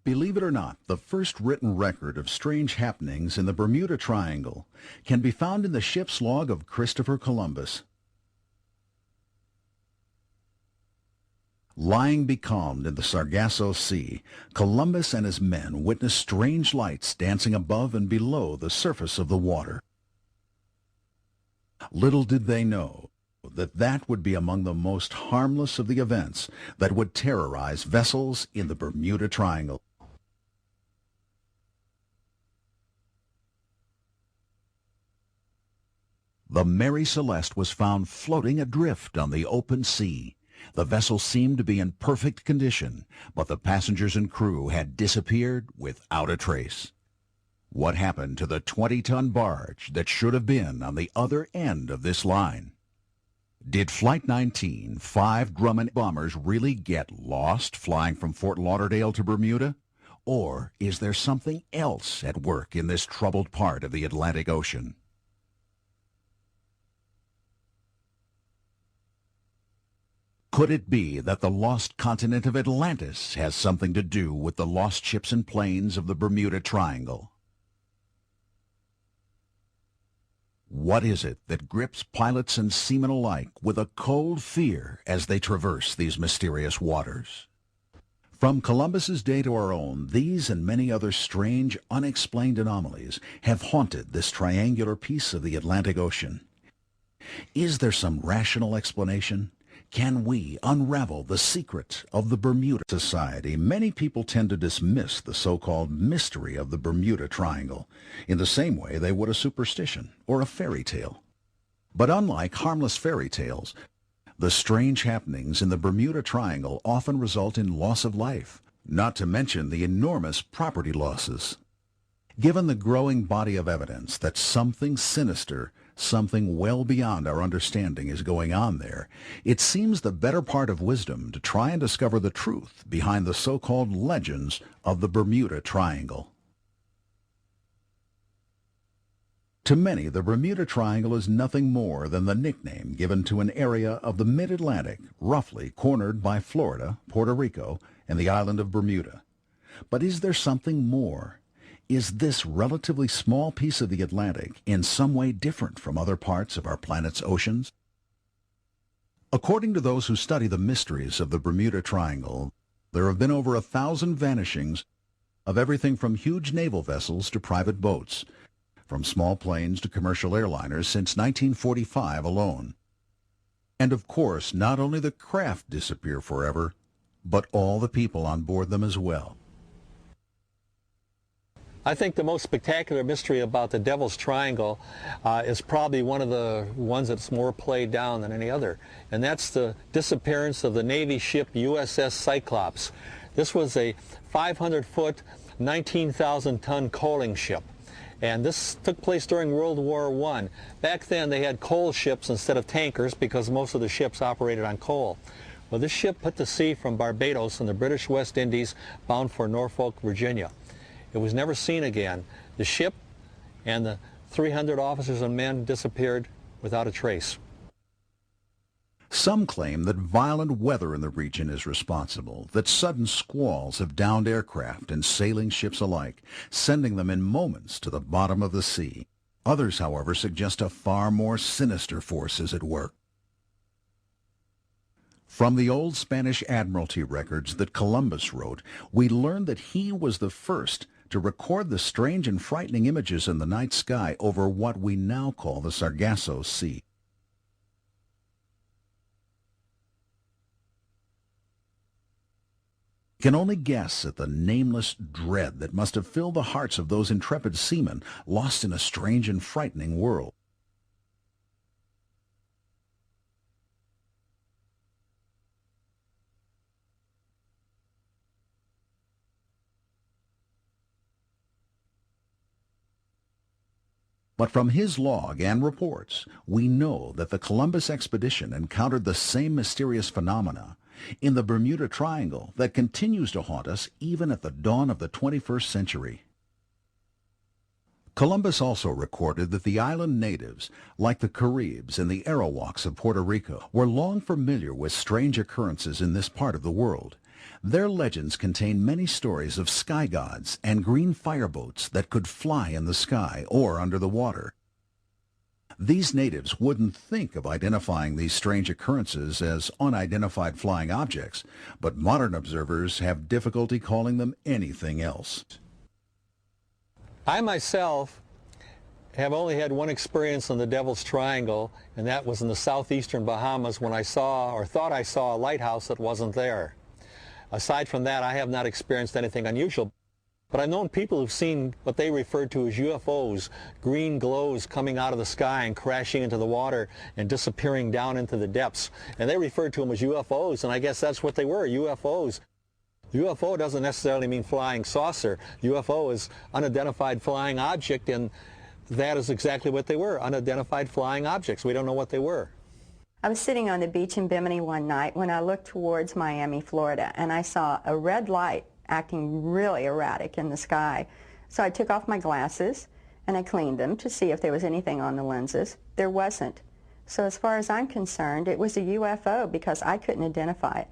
Believe it or not, the first written record of strange happenings in the Bermuda Triangle can be found in the ship's log of Christopher Columbus. Lying becalmed in the Sargasso Sea, Columbus and his men witnessed strange lights dancing above and below the surface of the water. Little did they know that that would be among the most harmless of the events that would terrorize vessels in the Bermuda Triangle. The Mary Celeste was found floating adrift on the open sea. The vessel seemed to be in perfect condition, but the passengers and crew had disappeared without a trace. What happened to the 20-ton barge that should have been on the other end of this line? Did Flight 19, 5 Grumman bombers, really get lost flying from Fort Lauderdale to Bermuda? Or is there something else at work in this troubled part of the Atlantic Ocean? Could it be that the lost continent of Atlantis has something to do with the lost ships and planes of the Bermuda Triangle? What is it that grips pilots and seamen alike with a cold fear as they traverse these mysterious waters? From Columbus's day to our own, these and many other strange, unexplained anomalies have haunted this triangular piece of the Atlantic Ocean. Is there some rational explanation? Can we unravel the secret of the Bermuda Society? Many people tend to dismiss the so-called mystery of the Bermuda Triangle in the same way they would a superstition or a fairy tale. But unlike harmless fairy tales, the strange happenings in the Bermuda Triangle often result in loss of life, not to mention the enormous property losses. Given the growing body of evidence that something sinister, something well beyond our understanding is going on there, it seems the better part of wisdom to try and discover the truth behind the so-called legends of the Bermuda Triangle. To many, the Bermuda Triangle is nothing more than the nickname given to an area of the mid-Atlantic, roughly cornered by Florida, Puerto Rico, and the island of Bermuda. But is there something more? Is this relatively small piece of the Atlantic in some way different from other parts of our planet's oceans? According to those who study the mysteries of the Bermuda Triangle, there have been over 1,000 vanishings of everything from huge naval vessels to private boats, from small planes to commercial airliners since 1945 alone. And of course, not only the craft disappear forever, but all the people on board them as well. I think the most spectacular mystery about the Devil's Triangle is probably one of the ones that's more played down than any other, and that's the disappearance of the Navy ship USS Cyclops. This was a 500-foot, 19,000-ton coaling ship, and this took place during World War I. Back then they had coal ships instead of tankers because most of the ships operated on coal. Well, this ship put to sea from Barbados in the British West Indies bound for Norfolk, Virginia. It was never seen again. The ship and the 300 officers and men disappeared without a trace. Some claim that violent weather in the region is responsible, that sudden squalls have downed aircraft and sailing ships alike, sending them in moments to the bottom of the sea. Others, however, suggest a far more sinister force is at work. From the old Spanish Admiralty records that Columbus wrote, we learn that he was the first to record the strange and frightening images in the night sky over what we now call the Sargasso Sea. We can only guess at the nameless dread that must have filled the hearts of those intrepid seamen lost in a strange and frightening world. But from his log and reports, we know that the Columbus expedition encountered the same mysterious phenomena in the Bermuda Triangle that continues to haunt us even at the dawn of the 21st century. Columbus also recorded that the island natives, like the Caribs and the Arawaks of Puerto Rico, were long familiar with strange occurrences in this part of the world, Their legends contain many stories of sky gods and green fireboats that could fly in the sky or under the water. These natives wouldn't think of identifying these strange occurrences as unidentified flying objects, but modern observers have difficulty calling them anything else. I myself have only had one experience on the Devil's Triangle, and that was in the southeastern Bahamas when I saw, or thought I saw, a lighthouse that wasn't there. Aside from that, I have not experienced anything unusual. But I've known people who've seen what they refer to as UFOs, green glows coming out of the sky and crashing into the water and disappearing down into the depths. And they referred to them as UFOs, and I guess that's what they were, UFOs. UFO doesn't necessarily mean flying saucer. UFO is unidentified flying object, and that is exactly what they were, unidentified flying objects. We don't know what they were. I was sitting on the beach in Bimini one night when I looked towards Miami, Florida, and I saw a red light acting really erratic in the sky. So I took off my glasses and I cleaned them to see if there was anything on the lenses. There wasn't. So as far as I'm concerned, it was a UFO because I couldn't identify it.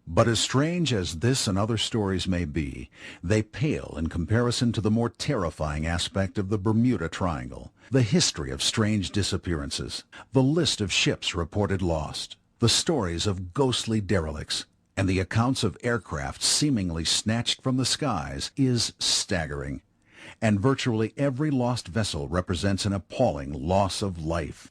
But as strange as this and other stories may be, they pale in comparison to the more terrifying aspect of the Bermuda Triangle, the history of strange disappearances, the list of ships reported lost, the stories of ghostly derelicts, and the accounts of aircraft seemingly snatched from the skies is staggering. And virtually every lost vessel represents an appalling loss of life.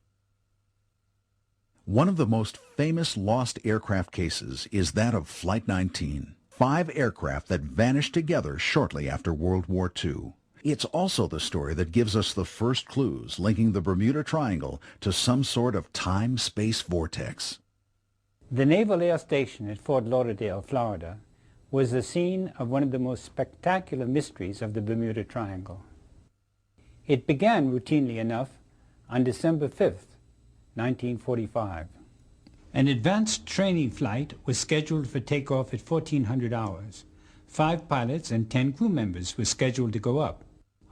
One of the most famous lost aircraft cases is that of Flight 19, 5 aircraft that vanished together shortly after World War II. It's also the story that gives us the first clues linking the Bermuda Triangle to some sort of time-space vortex. The Naval Air Station at Fort Lauderdale, Florida, was the scene of one of the most spectacular mysteries of the Bermuda Triangle. It began routinely enough on December 5th, 1945. An advanced training flight was scheduled for takeoff at 1400 hours. 5 pilots and 10 crew members were scheduled to go up.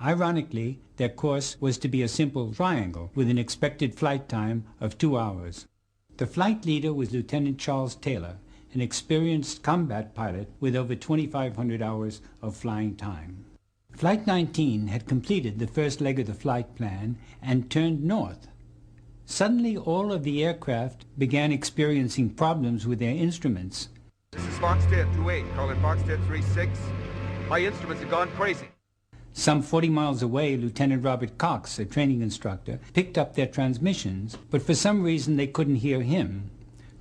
Ironically, their course was to be a simple triangle with an expected flight time of 2 hours. The flight leader was Lieutenant Charles Taylor, an experienced combat pilot with over 2,500 hours of flying time. Flight 19 had completed the first leg of the flight plan and turned north. Suddenly, all of the aircraft began experiencing problems with their instruments. This is Foxtrot 28, calling Foxtrot 36. My instruments have gone crazy. Some 40 miles away, Lieutenant Robert Cox, a training instructor, picked up their transmissions, but for some reason they couldn't hear him.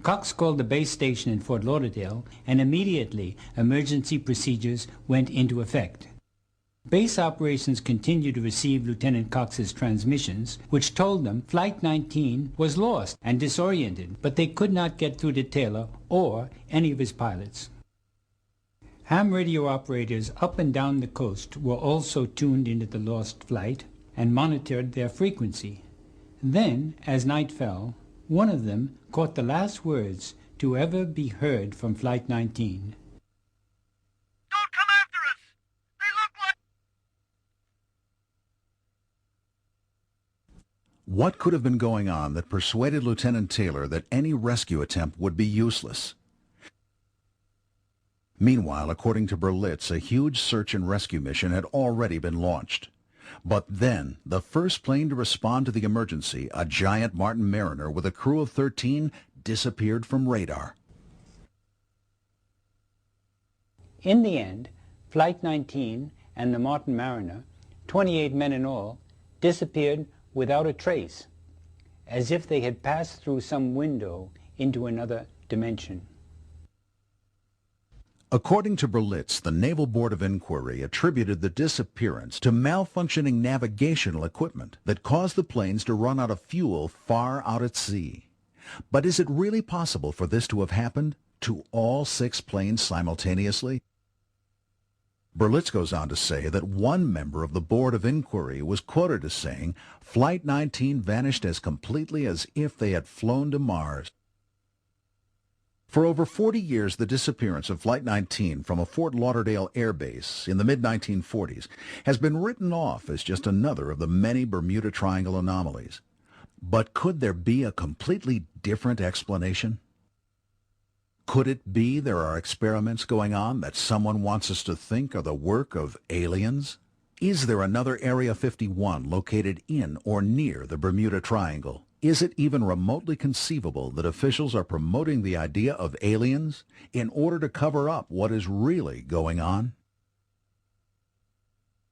Cox called the base station in Fort Lauderdale, and immediately emergency procedures went into effect. Base operations continued to receive Lieutenant Cox's transmissions, which told them Flight 19 was lost and disoriented, but they could not get through to Taylor or any of his pilots. Ham radio operators up and down the coast were also tuned into the lost flight and monitored their frequency. Then, as night fell, one of them caught the last words to ever be heard from Flight 19. Don't come after us! They look like... What could have been going on that persuaded Lieutenant Taylor that any rescue attempt would be useless? Meanwhile, according to Berlitz, a huge search and rescue mission had already been launched. But then, the first plane to respond to the emergency, a giant Martin Mariner with a crew of 13, disappeared from radar. In the end, Flight 19 and the Martin Mariner, 28 men in all, disappeared without a trace, as if they had passed through some window into another dimension. According to Berlitz, the Naval Board of Inquiry attributed the disappearance to malfunctioning navigational equipment that caused the planes to run out of fuel far out at sea. But is it really possible for this to have happened to all 6 planes simultaneously? Berlitz goes on to say that one member of the Board of Inquiry was quoted as saying, "Flight 19 vanished as completely as if they had flown to Mars." For over 40 years, the disappearance of Flight 19 from a Fort Lauderdale air base in the mid-1940s has been written off as just another of the many Bermuda Triangle anomalies. But could there be a completely different explanation? Could it be there are experiments going on that someone wants us to think are the work of aliens? Is there another Area 51 located in or near the Bermuda Triangle? Is it even remotely conceivable that officials are promoting the idea of aliens in order to cover up what is really going on?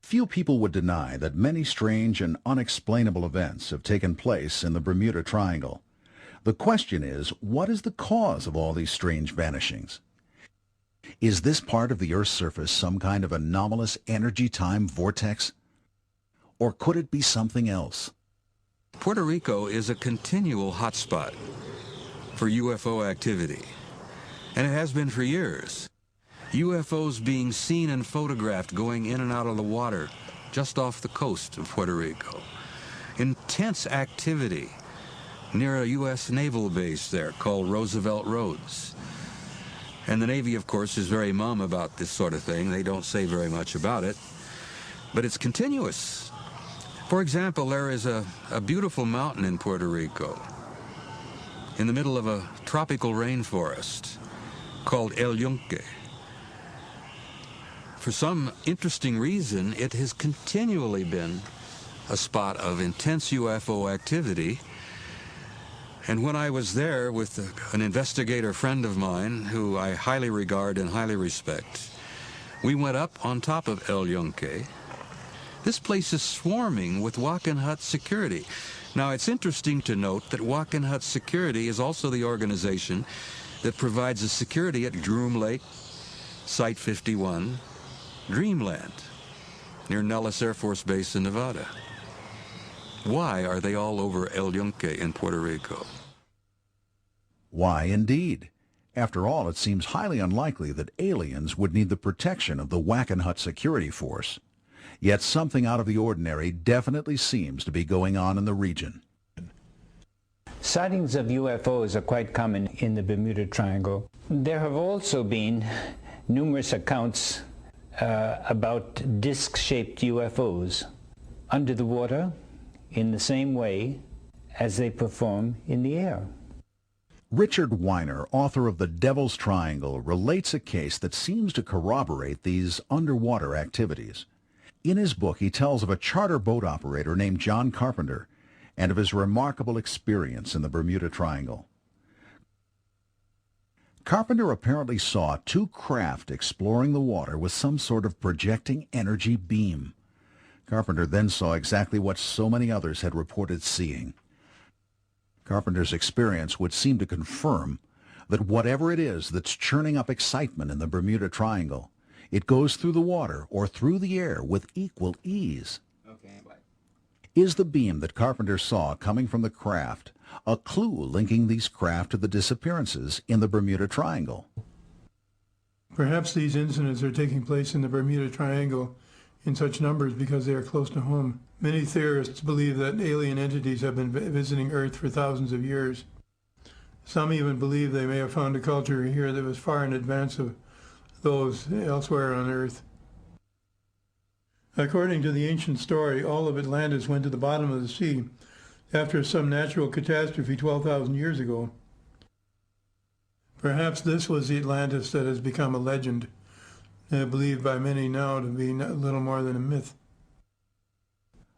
Few people would deny that many strange and unexplainable events have taken place in the Bermuda Triangle. The question is, what is the cause of all these strange vanishings? Is this part of the Earth's surface some kind of anomalous energy-time vortex? Or could it be something else? Puerto Rico is a continual hotspot for UFO activity, and it has been for years. UFOs being seen and photographed going in and out of the water just off the coast of Puerto Rico. Intense activity near a U.S. naval base there called Roosevelt Roads. And the Navy, of course, is very mum about this sort of thing. They don't say very much about it, but it's continuous. For example, there is a beautiful mountain in Puerto Rico in the middle of a tropical rainforest called El Yunque. For some interesting reason, it has continually been a spot of intense UFO activity. And when I was there with an investigator friend of mine, who I highly regard and highly respect, we went up on top of El Yunque. This place is swarming with Walkenhut security. Now, it's interesting to note that Walkenhut Security is also the organization that provides the security at Groom Lake, Site 51, Dreamland, near Nellis Air Force Base in Nevada. Why are they all over El Yunque in Puerto Rico? Why, indeed. After all, it seems highly unlikely that aliens would need the protection of the Walkenhut Security Force. Yet something out of the ordinary definitely seems to be going on in the region. Sightings of UFOs are quite common in the Bermuda Triangle. There have also been numerous accounts about disc-shaped UFOs under the water in the same way as they perform in the air. Richard Weiner, author of The Devil's Triangle, relates a case that seems to corroborate these underwater activities. In his book, he tells of a charter boat operator named John Carpenter and of his remarkable experience in the Bermuda Triangle. Carpenter apparently saw two craft exploring the water with some sort of projecting energy beam. Carpenter then saw exactly what so many others had reported seeing. Carpenter's experience would seem to confirm that whatever it is that's churning up excitement in the Bermuda Triangle, it goes through the water or through the air with equal ease. Is the beam that Carpenter saw coming from the craft a clue linking these craft to the disappearances in the Bermuda Triangle? Perhaps these incidents are taking place in the Bermuda Triangle in such numbers because they are close to home. Many theorists believe that alien entities have been visiting Earth for thousands of years. Some even believe they may have found a culture here that was far in advance of those elsewhere on Earth. According to the ancient story, all of Atlantis went to the bottom of the sea after some natural catastrophe 12,000 years ago. Perhaps this was the Atlantis that has become a legend, believed by many now to be little more than a myth.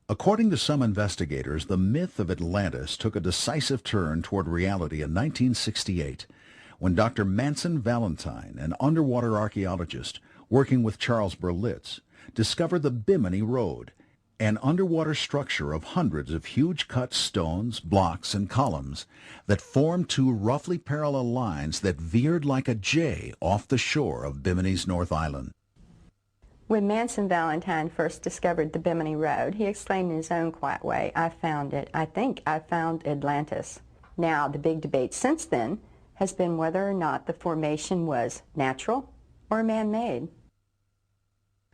According to some investigators, the myth of Atlantis took a decisive turn toward reality in 1968, when Dr. Manson Valentine, an underwater archaeologist working with Charles Berlitz, discovered the Bimini Road, an underwater structure of hundreds of huge cut stones, blocks, and columns that formed two roughly parallel lines that veered like a J off the shore of Bimini's North Island. When Manson Valentine first discovered the Bimini Road, he exclaimed in his own quiet way, "I found it. I think I found Atlantis." Now, the big debate since then has been whether or not the formation was natural or man-made.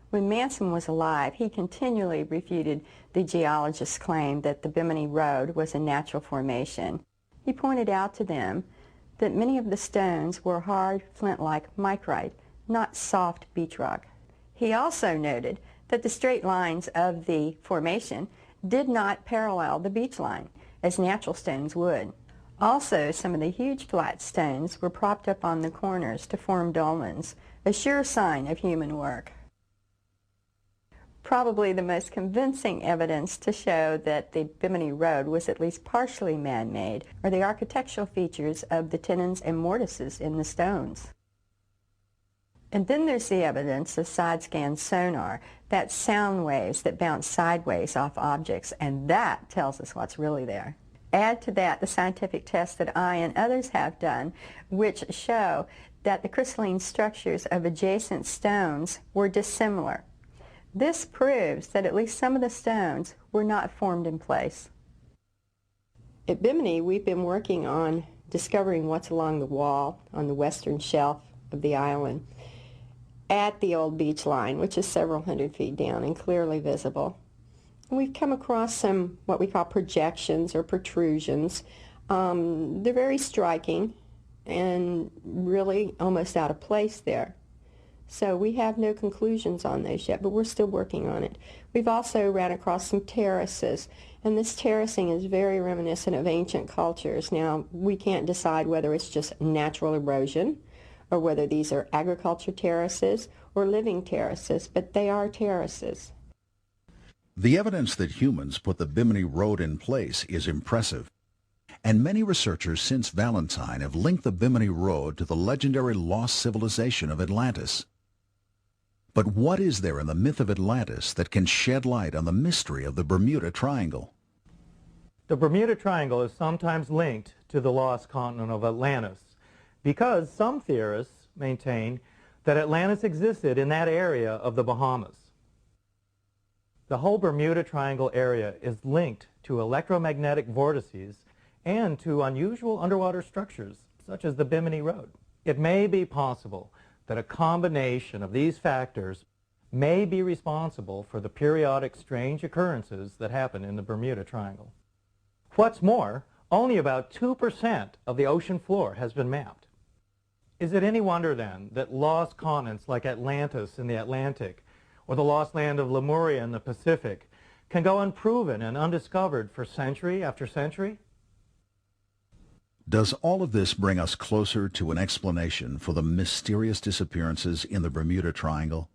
When Manson was alive, he continually refuted the geologists' claim that the Bimini Road was a natural formation. He pointed out to them that many of the stones were hard, flint-like micrite, not soft beach rock. He also noted that the straight lines of the formation did not parallel the beach line, as natural stones would. Also, some of the huge flat stones were propped up on the corners to form dolmens, a sure sign of human work. Probably the most convincing evidence to show that the Bimini Road was at least partially man-made are the architectural features of the tenons and mortises in the stones. And then there's the evidence of side-scan sonar, that's sound waves that bounce sideways off objects, and that tells us what's really there. Add to that the scientific tests that I and others have done, which show that the crystalline structures of adjacent stones were dissimilar. This proves that at least some of the stones were not formed in place. At Bimini, we've been working on discovering what's along the wall on the western shelf of the island at the old beach line, which is several hundred feet down and clearly visible. We've come across some what we call projections or protrusions. They're very striking and really almost out of place there. So we have no conclusions on those yet, but we're still working on it. We've also ran across some terraces, and this terracing is very reminiscent of ancient cultures. Now, we can't decide whether it's just natural erosion or whether these are agriculture terraces or living terraces, but they are terraces. The evidence that humans put the Bimini Road in place is impressive, and many researchers since Valentine have linked the Bimini Road to the legendary lost civilization of Atlantis. But what is there in the myth of Atlantis that can shed light on the mystery of the Bermuda Triangle? The Bermuda Triangle is sometimes linked to the lost continent of Atlantis because some theorists maintain that Atlantis existed in that area of the Bahamas. The whole Bermuda Triangle area is linked to electromagnetic vortices and to unusual underwater structures, such as the Bimini Road. It may be possible that a combination of these factors may be responsible for the periodic strange occurrences that happen in the Bermuda Triangle. What's more, only about 2% of the ocean floor has been mapped. Is it any wonder then that lost continents like Atlantis in the Atlantic or the lost land of Lemuria in the Pacific can go unproven and undiscovered for century after century? Does all of this bring us closer to an explanation for the mysterious disappearances in the Bermuda Triangle?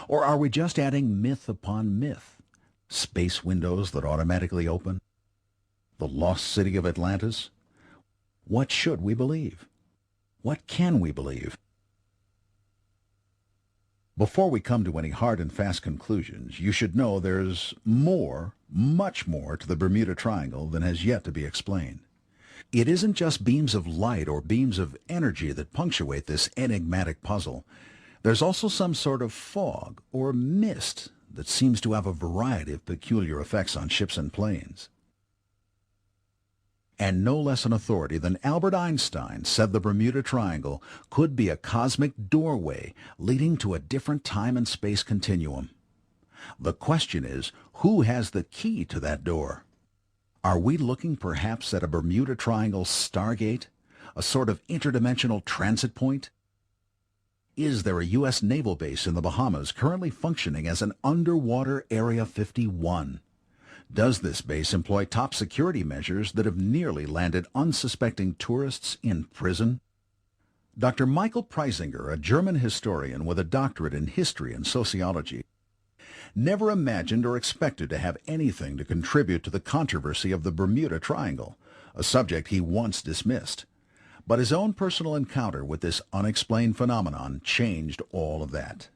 Or are we just adding myth upon myth? Space windows that automatically open? The lost city of Atlantis? What should we believe? What can we believe? Before we come to any hard and fast conclusions, you should know there's more, much more to the Bermuda Triangle than has yet to be explained. It isn't just beams of light or beams of energy that punctuate this enigmatic puzzle. There's also some sort of fog or mist that seems to have a variety of peculiar effects on ships and planes. And no less an authority than Albert Einstein said the Bermuda Triangle could be a cosmic doorway leading to a different time and space continuum. The question is, who has the key to that door? Are we looking perhaps at a Bermuda Triangle stargate, a sort of interdimensional transit point? Is there a U.S. naval base in the Bahamas currently functioning as an underwater Area 51? Does this base employ top security measures that have nearly landed unsuspecting tourists in prison? Dr. Michael Preisinger, a German historian with a doctorate in history and sociology, never imagined or expected to have anything to contribute to the controversy of the Bermuda Triangle, a subject he once dismissed. But his own personal encounter with this unexplained phenomenon changed all of that.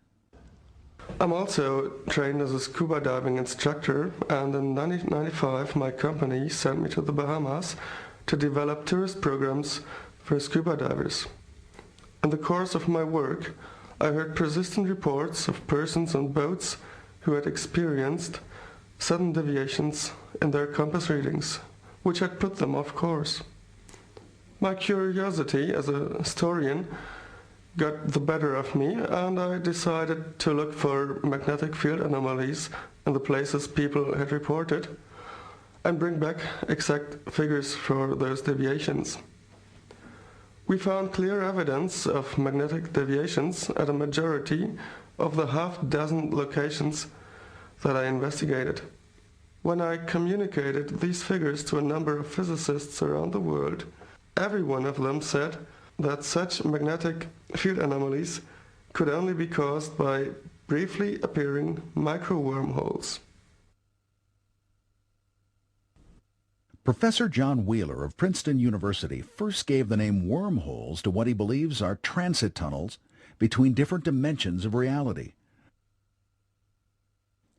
I'm also trained as a scuba diving instructor, and in 1995 my company sent me to the Bahamas to develop tourist programs for scuba divers. In the course of my work, I heard persistent reports of persons on boats who had experienced sudden deviations in their compass readings, which had put them off course. My curiosity as a historian got the better of me, and I decided to look for magnetic field anomalies in the places people had reported and bring back exact figures for those deviations. We found clear evidence of magnetic deviations at a majority of the half-dozen locations that I investigated. When I communicated these figures to a number of physicists around the world, every one of them said that such magnetic field anomalies could only be caused by briefly appearing micro-wormholes. Professor John Wheeler of Princeton University first gave the name wormholes to what he believes are transit tunnels between different dimensions of reality.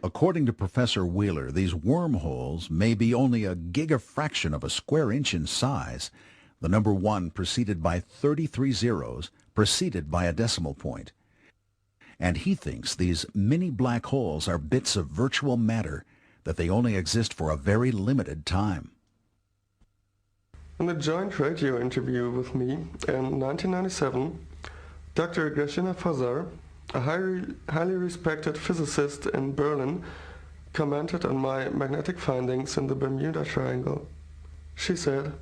According to Professor Wheeler, these wormholes may be only a gigafraction of a square inch in size, the number 1 preceded by 33 zeros, preceded by a decimal point. And he thinks these mini black holes are bits of virtual matter, that they only exist for a very limited time. In a joint radio interview with me in 1997, Dr. Grażyna Fazar, a highly respected physicist in Berlin, commented on my magnetic findings in the Bermuda Triangle. She said,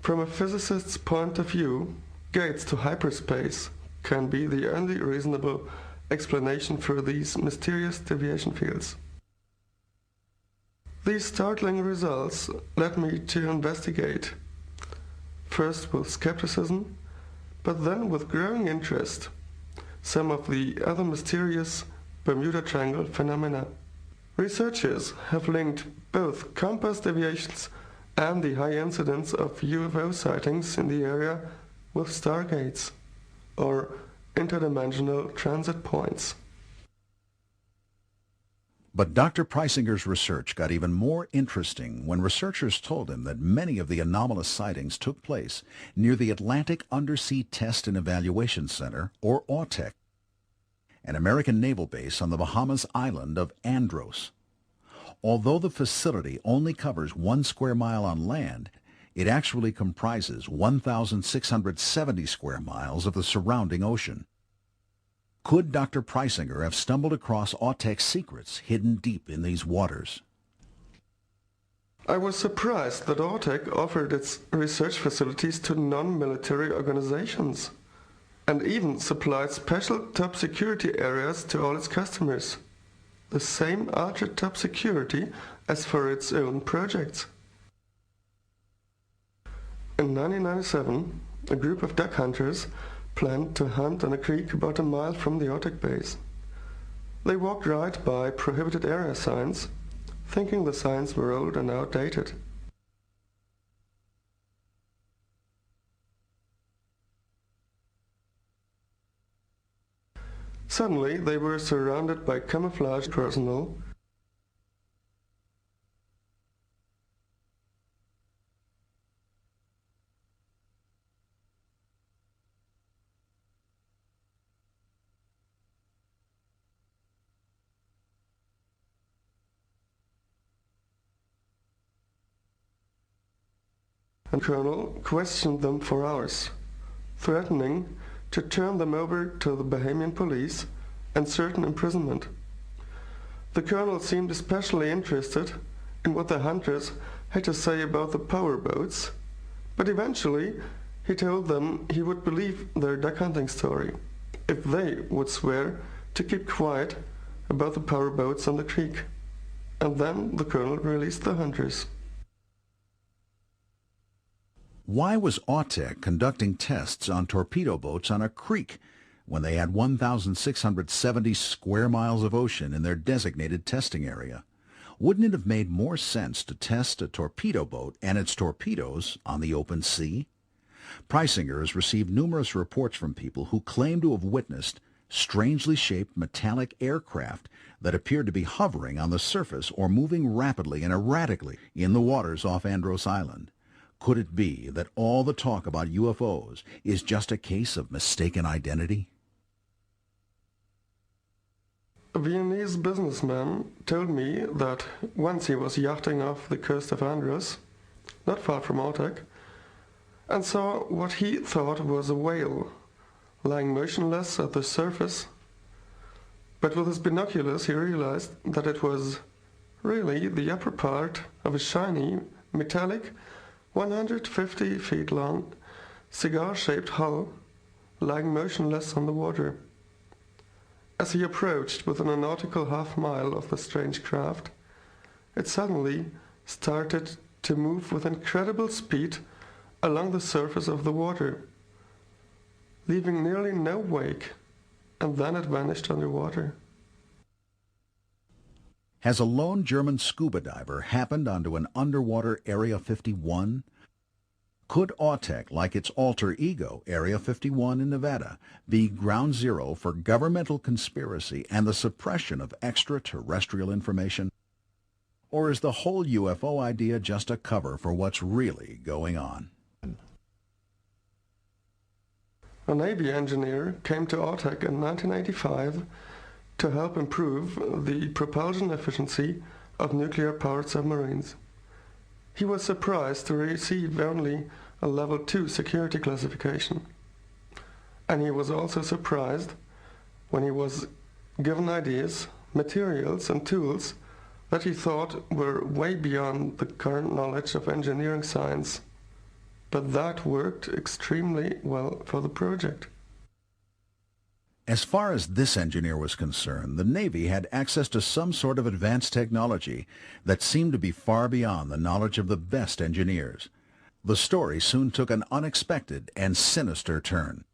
"From a physicist's point of view, gates to hyperspace can be the only reasonable explanation for these mysterious deviation fields." These startling results led me to investigate, first with skepticism, but then with growing interest, some of the other mysterious Bermuda Triangle phenomena. Researchers have linked both compass deviations and the high incidence of UFO sightings in the area with stargates, or interdimensional transit points. But Dr. Preisinger's research got even more interesting when researchers told him that many of the anomalous sightings took place near the Atlantic Undersea Test and Evaluation Center, or AUTEC, an American naval base on the Bahamas island of Andros. Although the facility only covers 1 square mile on land, it actually comprises 1,670 square miles of the surrounding ocean. Could Dr. Preisinger have stumbled across AUTEC's secrets hidden deep in these waters? I was surprised that AUTEC offered its research facilities to non-military organizations, and even supplied special top security areas to all its customers, the same ultra-top security as for its own projects. In 1997, a group of duck hunters planned to hunt on a creek about a mile from the AUTEC base. They walked right by prohibited area signs, thinking the signs were old and outdated. Suddenly, they were surrounded by camouflaged personnel and Colonel questioned them for hours, threatening to turn them over to the Bahamian police and certain imprisonment. The Colonel seemed especially interested in what the hunters had to say about the power boats, but eventually he told them he would believe their duck hunting story if they would swear to keep quiet about the power boats on the creek. And then the Colonel released the hunters. Why was AUTEC conducting tests on torpedo boats on a creek when they had 1,670 square miles of ocean in their designated testing area? Wouldn't it have made more sense to test a torpedo boat and its torpedoes on the open sea? Preisinger has received numerous reports from people who claim to have witnessed strangely shaped metallic aircraft that appeared to be hovering on the surface or moving rapidly and erratically in the waters off Andros Island. Could it be that all the talk about UFOs is just a case of mistaken identity? A Viennese businessman told me that once he was yachting off the coast of Andros, not far from AUTEC, and saw what he thought was a whale lying motionless at the surface. But with his binoculars he realized that it was really the upper part of a shiny, metallic, 150 feet long, cigar-shaped hull lying motionless on the water. As he approached within a nautical half-mile of the strange craft, it suddenly started to move with incredible speed along the surface of the water, leaving nearly no wake, and then it vanished underwater. Has a lone German scuba diver happened onto an underwater Area 51? Could AUTEC, like its alter ego, Area 51 in Nevada, be ground zero for governmental conspiracy and the suppression of extraterrestrial information? Or is the whole UFO idea just a cover for what's really going on? A Navy engineer came to AUTEC in 1985 to help improve the propulsion efficiency of nuclear-powered submarines. He was surprised to receive only a level 2 security classification. And he was also surprised when he was given ideas, materials and tools that he thought were way beyond the current knowledge of engineering science. But that worked extremely well for the project. As far as this engineer was concerned, the Navy had access to some sort of advanced technology that seemed to be far beyond the knowledge of the best engineers. The story soon took an unexpected and sinister turn.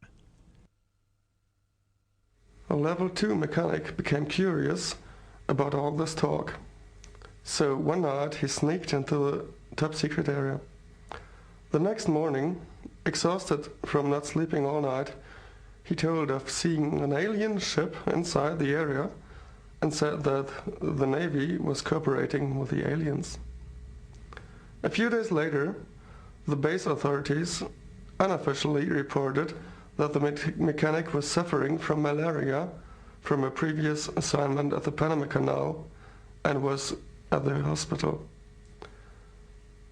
A level 2 mechanic became curious about all this talk. So one night he sneaked into the top-secret area. The next morning, exhausted from not sleeping all night, he told of seeing an alien ship inside the area and said that the Navy was cooperating with the aliens. A few days later, the base authorities unofficially reported that the mechanic was suffering from malaria from a previous assignment at the Panama Canal and was at the hospital.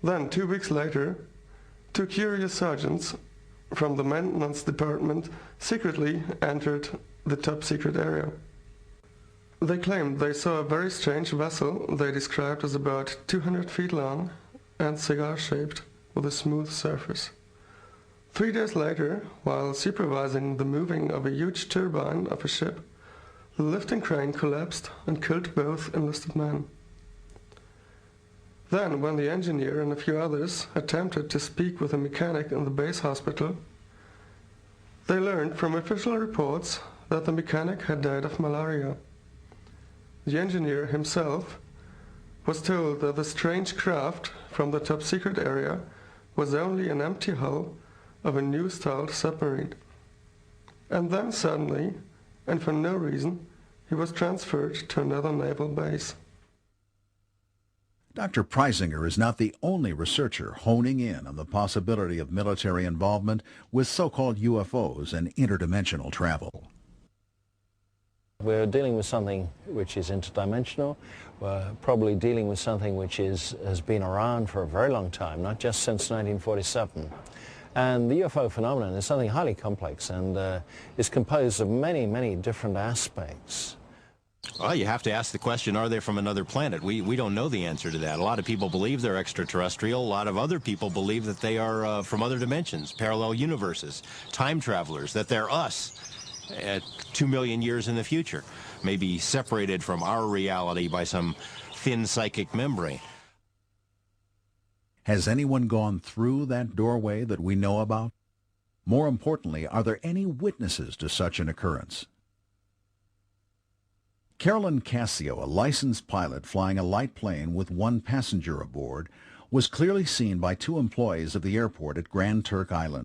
Then, 2 weeks later, 2 curious sergeants from the maintenance department secretly entered the top-secret area. They claimed they saw a very strange vessel they described as about 200 feet long and cigar-shaped with a smooth surface. 3 days later, while supervising the moving of a huge turbine of a ship, the lifting crane collapsed and killed both enlisted men. Then, when the engineer and a few others attempted to speak with a mechanic in the base hospital, they learned from official reports that the mechanic had died of malaria. The engineer himself was told that the strange craft from the top-secret area was only an empty hull of a new-styled submarine. And then suddenly, and for no reason, he was transferred to another naval base. Dr. Preisinger is not the only researcher honing in on the possibility of military involvement with so-called UFOs and interdimensional travel. We're dealing with something which is interdimensional. We're probably dealing with something which has been around for a very long time, not just since 1947. And the UFO phenomenon is something highly complex and is composed of many, many different aspects. Well, you have to ask the question, are they from another planet? We don't know the answer to that. A lot of people believe they're extraterrestrial. A lot of other people believe that they are from other dimensions, parallel universes, time travelers, that they're us at 2 million years in the future, maybe separated from our reality by some thin psychic membrane. Has anyone gone through that doorway that we know about? More importantly, are there any witnesses to such an occurrence? Carolyn Cassio, a licensed pilot flying a light plane with 1 passenger aboard, was clearly seen by 2 employees of the airport at Grand Turk Island.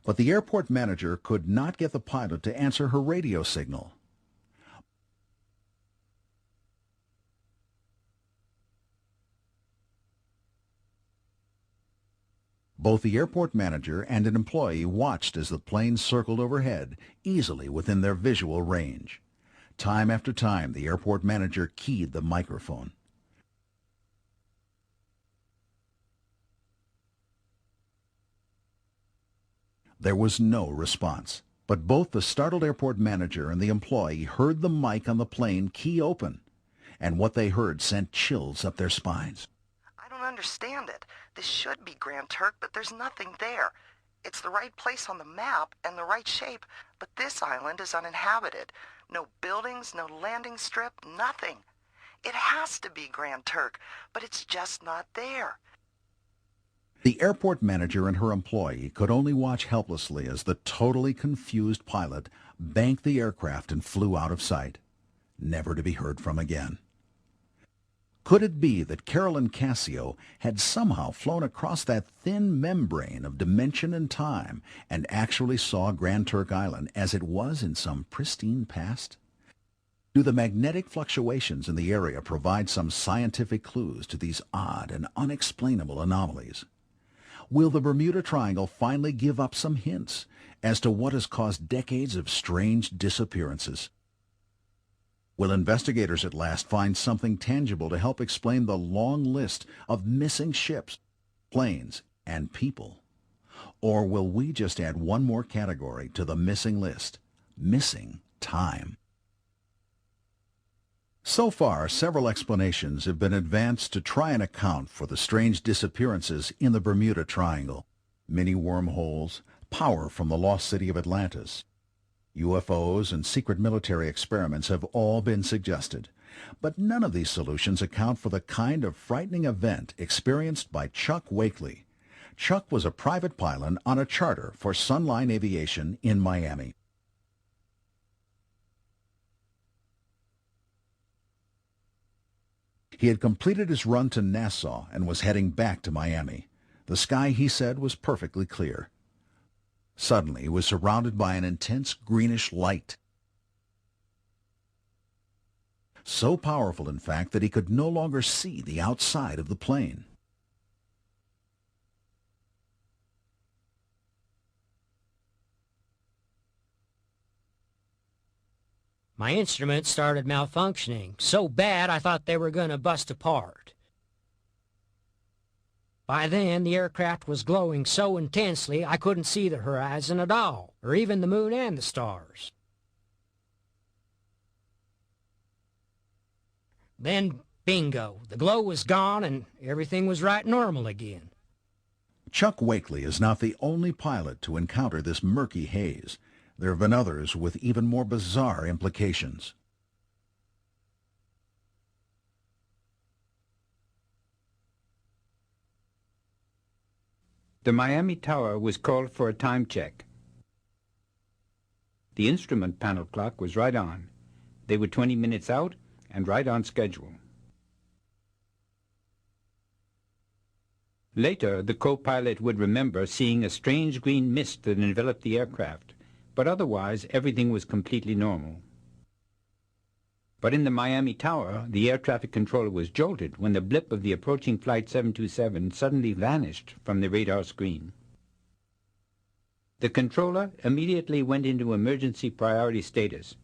But the airport manager could not get the pilot to answer her radio signal. Both the airport manager and an employee watched as the plane circled overhead, easily within their visual range. Time after time, the airport manager keyed the microphone. There was no response, but both the startled airport manager and the employee heard the mic on the plane key open, and what they heard sent chills up their spines. I don't understand it. This should be Grand Turk, but there's nothing there. It's the right place on the map and the right shape, but this island is uninhabited. No buildings, no landing strip, nothing. It has to be Grand Turk, but it's just not there. The airport manager and her employee could only watch helplessly as the totally confused pilot banked the aircraft and flew out of sight, never to be heard from again. Could it be that Carolyn Cassio had somehow flown across that thin membrane of dimension and time and actually saw Grand Turk Island as it was in some pristine past? Do the magnetic fluctuations in the area provide some scientific clues to these odd and unexplainable anomalies? Will the Bermuda Triangle finally give up some hints as to what has caused decades of strange disappearances? Will investigators at last find something tangible to help explain the long list of missing ships, planes, and people? Or will we just add one more category to the missing list, missing time? So far, several explanations have been advanced to try and account for the strange disappearances in the Bermuda Triangle. Mini wormholes, power from the lost city of Atlantis, UFOs, and secret military experiments have all been suggested. But none of these solutions account for the kind of frightening event experienced by Chuck Wakely. Chuck was a private pilot on a charter for Sunline Aviation in Miami. He had completed his run to Nassau and was heading back to Miami. The sky, he said, was perfectly clear. Suddenly, he was surrounded by an intense greenish light. So powerful, in fact, that he could no longer see the outside of the plane. My instruments started malfunctioning, so bad I thought they were going to bust apart. By then, the aircraft was glowing so intensely I couldn't see the horizon at all, or even the moon and the stars. Then, bingo, the glow was gone and everything was right normal again. Chuck Wakely is not the only pilot to encounter this murky haze. There have been others with even more bizarre implications. The Miami Tower was called for a time check. The instrument panel clock was right on. They were 20 minutes out and right on schedule. Later, the co-pilot would remember seeing a strange green mist that enveloped the aircraft, but otherwise everything was completely normal. But in the Miami Tower, the air traffic controller was jolted when the blip of the approaching Flight 727 suddenly vanished from the radar screen. The controller immediately went into emergency priority status.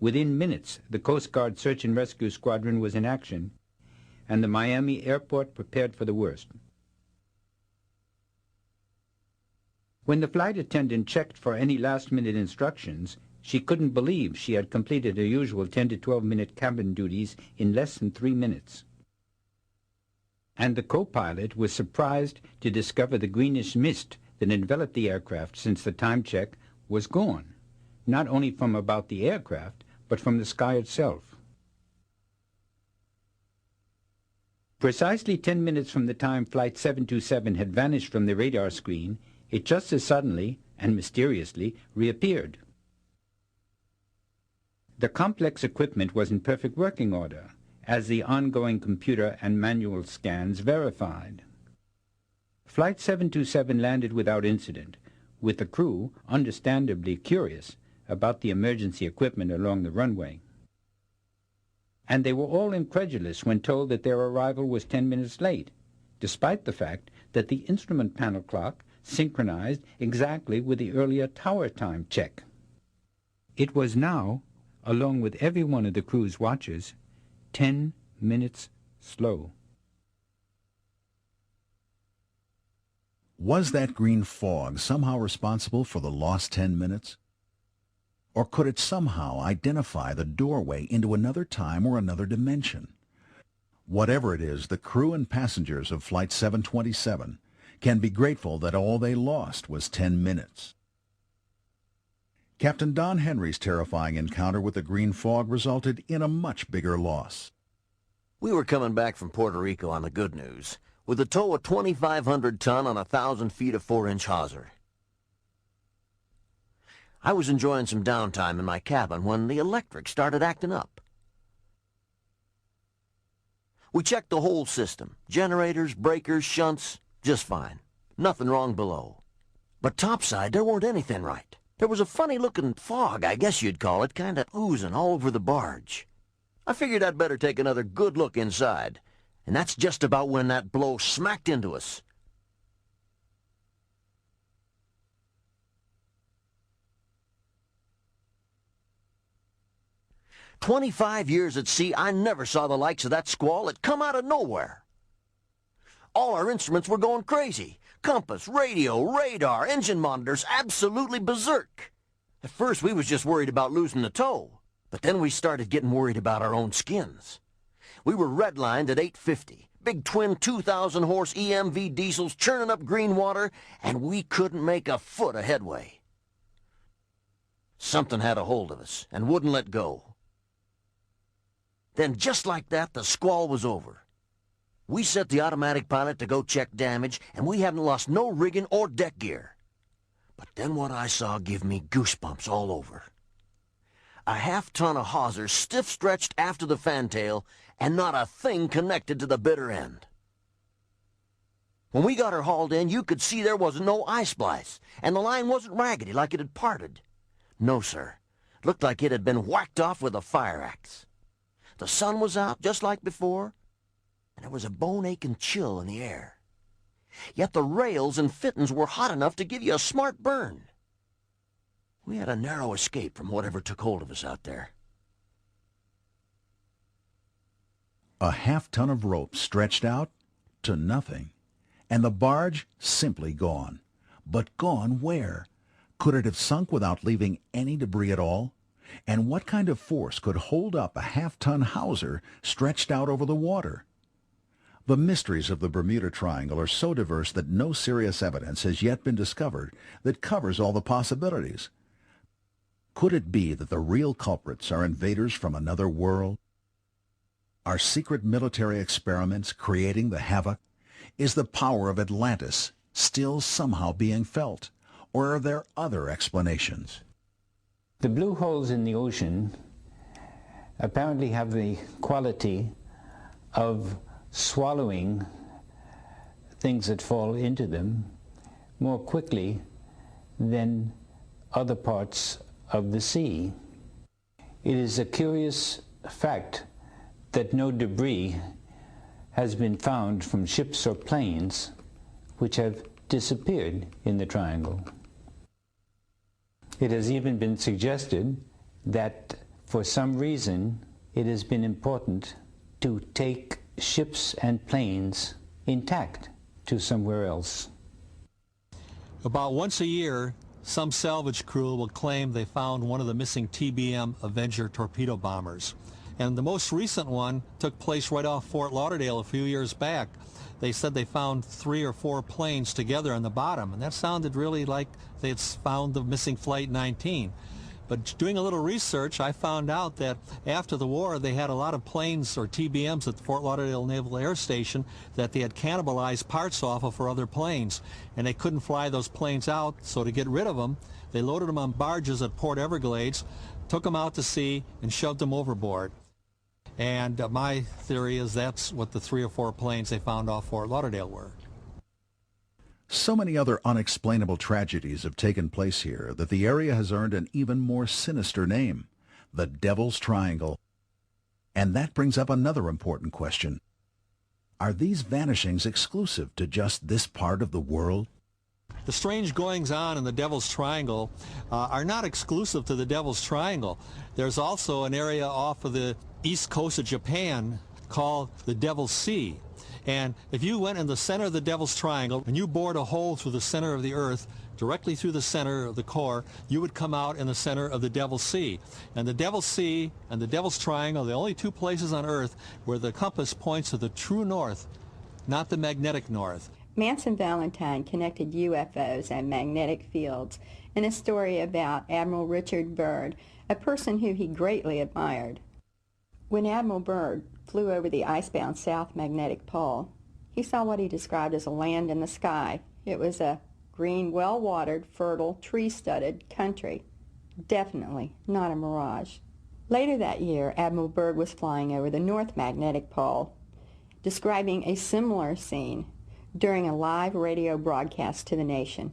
Within minutes, the Coast Guard Search and Rescue Squadron was in action, and the Miami airport prepared for the worst. When the flight attendant checked for any last-minute instructions, she couldn't believe she had completed her usual 10 to 12-minute cabin duties in less than 3 minutes. And the co-pilot was surprised to discover the greenish mist that enveloped the aircraft since the time check was gone, not only from about the aircraft, but from the sky itself. Precisely 10 minutes from the time Flight 727 had vanished from the radar screen, it just as suddenly and mysteriously reappeared. The complex equipment was in perfect working order, as the ongoing computer and manual scans verified. Flight 727 landed without incident, with the crew understandably curious about the emergency equipment along the runway. And they were all incredulous when told that their arrival was 10 minutes late, despite the fact that the instrument panel clock synchronized exactly with the earlier tower time check. It was now, along with every one of the crew's watches, 10 minutes slow. Was that green fog somehow responsible for the lost 10 minutes? Or could it somehow identify the doorway into another time or another dimension? Whatever it is, the crew and passengers of Flight 727 can be grateful that all they lost was 10 minutes. Captain Don Henry's terrifying encounter with the green fog resulted in a much bigger loss. We were coming back from Puerto Rico on the good news with a tow of 2,500 ton on 1,000 feet of 4-inch hawser. I was enjoying some downtime in my cabin when the electric started acting up. We checked the whole system, generators, breakers, shunts, just fine. Nothing wrong below. But topside, there weren't anything right. There was a funny-looking fog, I guess you'd call it, kind of oozing all over the barge. I figured I'd better take another good look inside, and that's just about when that blow smacked into us. "25 years at sea, I never saw the likes of that squall. It come out of nowhere. All our instruments were going crazy. Compass, radio, radar, engine monitors, absolutely berserk. At first, we was just worried about losing the tow, but then we started getting worried about our own skins. We were redlined at 850, big twin 2,000-horse EMV diesels churning up green water, and we couldn't make a foot of headway. Something had a hold of us and wouldn't let go. Then, just like that, the squall was over. We set the automatic pilot to go check damage, and we hadn't lost no rigging or deck gear. But then what I saw give me goosebumps all over. A half-ton of hawser stiff-stretched after the fantail, and not a thing connected to the bitter end. When we got her hauled in, you could see there wasn't no eye splice, and the line wasn't raggedy like it had parted. No, sir. Looked like it had been whacked off with a fire axe. The sun was out, just like before, and there was a bone-aching chill in the air. Yet the rails and fittings were hot enough to give you a smart burn. We had a narrow escape from whatever took hold of us out there. A half-ton of rope stretched out to nothing, and the barge simply gone. But gone where? Could it have sunk without leaving any debris at all? And what kind of force could hold up a half-ton hawser stretched out over the water? The mysteries of the Bermuda Triangle are so diverse that no serious evidence has yet been discovered that covers all the possibilities. Could it be that the real culprits are invaders from another world? Are secret military experiments creating the havoc? Is the power of Atlantis still somehow being felt? Or are there other explanations? The blue holes in the ocean apparently have the quality of swallowing things that fall into them more quickly than other parts of the sea. It is a curious fact that no debris has been found from ships or planes which have disappeared in the triangle. It has even been suggested that for some reason it has been important to take ships and planes intact to somewhere else. About once a year, some salvage crew will claim they found one of the missing TBM Avenger torpedo bombers. And the most recent one took place right off Fort Lauderdale a few years back. They said they found 3 or 4 planes together on the bottom, and that sounded really like they had found the missing Flight 19. But doing a little research, I found out that after the war, they had a lot of planes or TBMs at the Fort Lauderdale Naval Air Station that they had cannibalized parts off of for other planes, and they couldn't fly those planes out, so to get rid of them, they loaded them on barges at Port Everglades, took them out to sea, and shoved them overboard. And my theory is that's what the 3 or 4 planes they found off Fort Lauderdale were. So many other unexplainable tragedies have taken place here that the area has earned an even more sinister name, the Devil's Triangle. And that brings up another important question. Are these vanishings exclusive to just this part of the world? The strange goings-on in the Devil's Triangle are not exclusive to the Devil's Triangle. There's also an area off of the east coast of Japan called the Devil's Sea. And if you went in the center of the Devil's Triangle and you bored a hole through the center of the Earth, directly through the center of the core, you would come out in the center of the Devil's Sea. And the Devil's Sea and the Devil's Triangle are the only 2 places on Earth where the compass points to the true north, not the magnetic north. Manson Valentine connected UFOs and magnetic fields in a story about Admiral Richard Byrd, a person who he greatly admired. When Admiral Byrd flew over the icebound South Magnetic Pole, he saw what he described as a land in the sky. It was a green, well-watered, fertile, tree-studded country. Definitely not a mirage. Later that year, Admiral Byrd was flying over the North Magnetic Pole, describing a similar scene during a live radio broadcast to the nation.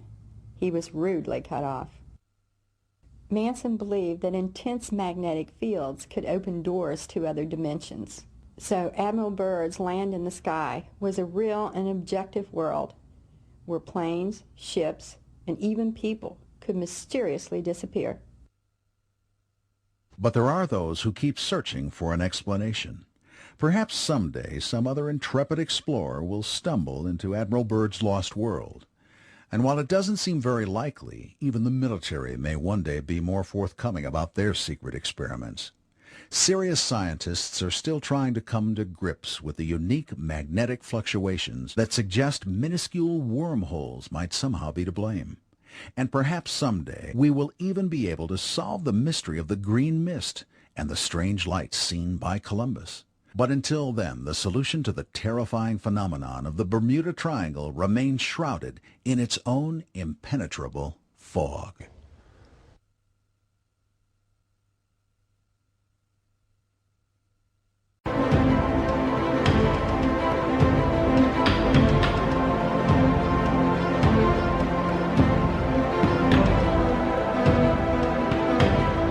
He was rudely cut off. Manson believed that intense magnetic fields could open doors to other dimensions. So Admiral Byrd's land in the sky was a real and objective world where planes, ships, and even people could mysteriously disappear. But there are those who keep searching for an explanation. Perhaps someday some other intrepid explorer will stumble into Admiral Byrd's lost world. And while it doesn't seem very likely, even the military may one day be more forthcoming about their secret experiments. Serious scientists are still trying to come to grips with the unique magnetic fluctuations that suggest minuscule wormholes might somehow be to blame. And perhaps someday we will even be able to solve the mystery of the green mist and the strange lights seen by Columbus. But until then, the solution to the terrifying phenomenon of the Bermuda Triangle remains shrouded in its own impenetrable fog.